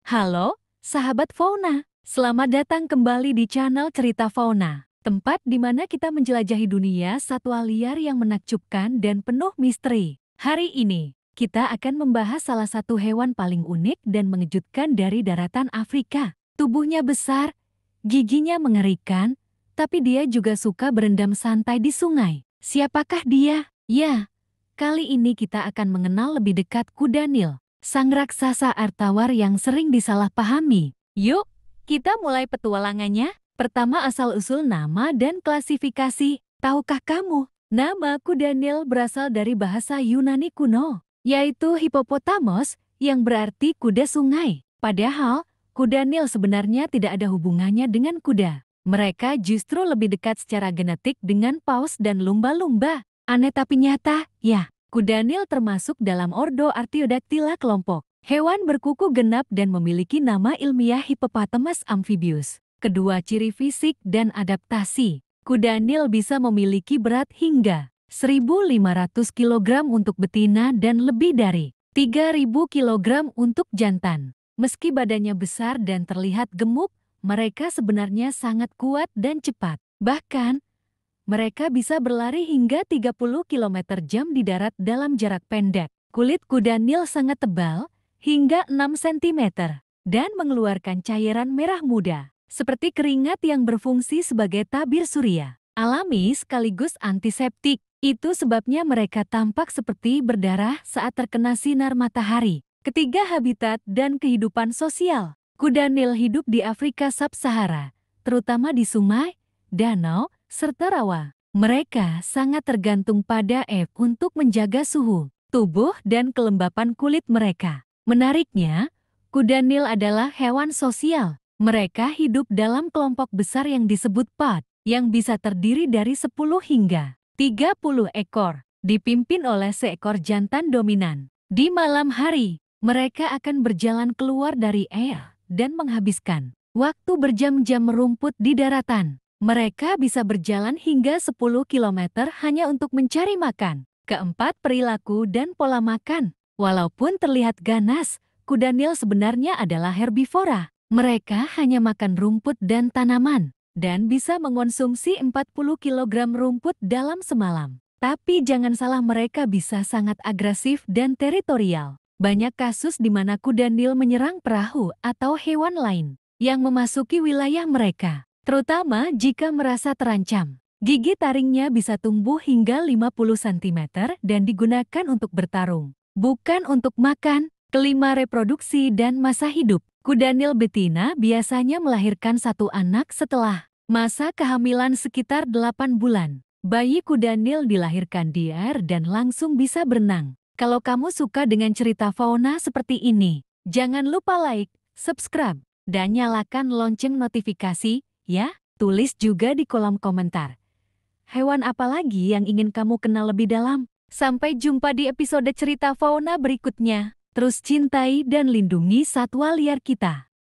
Halo, sahabat fauna. Selamat datang kembali di channel Cerita Fauna, tempat di mana kita menjelajahi dunia satwa liar yang menakjubkan dan penuh misteri. Hari ini, kita akan membahas salah satu hewan paling unik dan mengejutkan dari daratan Afrika. Tubuhnya besar, giginya mengerikan, tapi dia juga suka berendam santai di sungai. Siapakah dia? Ya, kali ini kita akan mengenal lebih dekat kuda Nil, sang raksasa air tawar yang sering disalahpahami. Yuk, kita mulai petualangannya. Pertama, asal-usul nama dan klasifikasi. Tahukah kamu, nama kuda Nil berasal dari bahasa Yunani kuno, yaitu Hippopotamos, yang berarti kuda sungai. Padahal, kuda Nil sebenarnya tidak ada hubungannya dengan kuda. Mereka justru lebih dekat secara genetik dengan paus dan lumba-lumba. Aneh tapi nyata, ya. Kuda Nil termasuk dalam ordo Artiodactyla kelompok hewan berkuku genap dan memiliki nama ilmiah Hippopotamus amphibius. Kedua ciri fisik dan adaptasi. Kuda Nil bisa memiliki berat hingga 1.500 kg untuk betina dan lebih dari 3.000 kg untuk jantan. Meski badannya besar dan terlihat gemuk, mereka sebenarnya sangat kuat dan cepat. Bahkan, mereka bisa berlari hingga 30 km/jam di darat dalam jarak pendek. Kulit kuda Nil sangat tebal, hingga 6 cm, dan mengeluarkan cairan merah muda, seperti keringat yang berfungsi sebagai tabir surya. Alami sekaligus antiseptik. Itu sebabnya mereka tampak seperti berdarah saat terkena sinar matahari. Ketiga, habitat dan kehidupan sosial. Kuda Nil hidup di Afrika Sub-Sahara, terutama di sungai, danau, serta rawa. Mereka sangat tergantung pada air untuk menjaga suhu tubuh dan kelembapan kulit mereka. Menariknya, kuda Nil adalah hewan sosial. Mereka hidup dalam kelompok besar yang disebut pod, yang bisa terdiri dari 10 hingga 30 ekor, dipimpin oleh seekor jantan dominan. Di malam hari, mereka akan berjalan keluar dari air dan menghabiskan waktu berjam-jam merumput di daratan. Mereka bisa berjalan hingga 10 km hanya untuk mencari makan. Keempat, perilaku dan pola makan. Walaupun terlihat ganas, kuda Nil sebenarnya adalah herbivora. Mereka hanya makan rumput dan tanaman, dan bisa mengonsumsi 40 kg rumput dalam semalam. Tapi jangan salah, mereka bisa sangat agresif dan teritorial. Banyak kasus di mana kuda Nil menyerang perahu atau hewan lain yang memasuki wilayah mereka, terutama jika merasa terancam. Gigi taringnya bisa tumbuh hingga 50 cm dan digunakan untuk bertarung, bukan untuk makan. Kelima, reproduksi dan masa hidup. Kuda Nil betina biasanya melahirkan satu anak setelah masa kehamilan sekitar 8 bulan. Bayi kuda Nil dilahirkan di air dan langsung bisa berenang. Kalau kamu suka dengan cerita fauna seperti ini, jangan lupa like, subscribe, dan nyalakan lonceng notifikasi, ya. Tulis juga di kolom komentar, hewan apa lagi yang ingin kamu kenal lebih dalam? Sampai jumpa di episode cerita fauna berikutnya. Terus cintai dan lindungi satwa liar kita.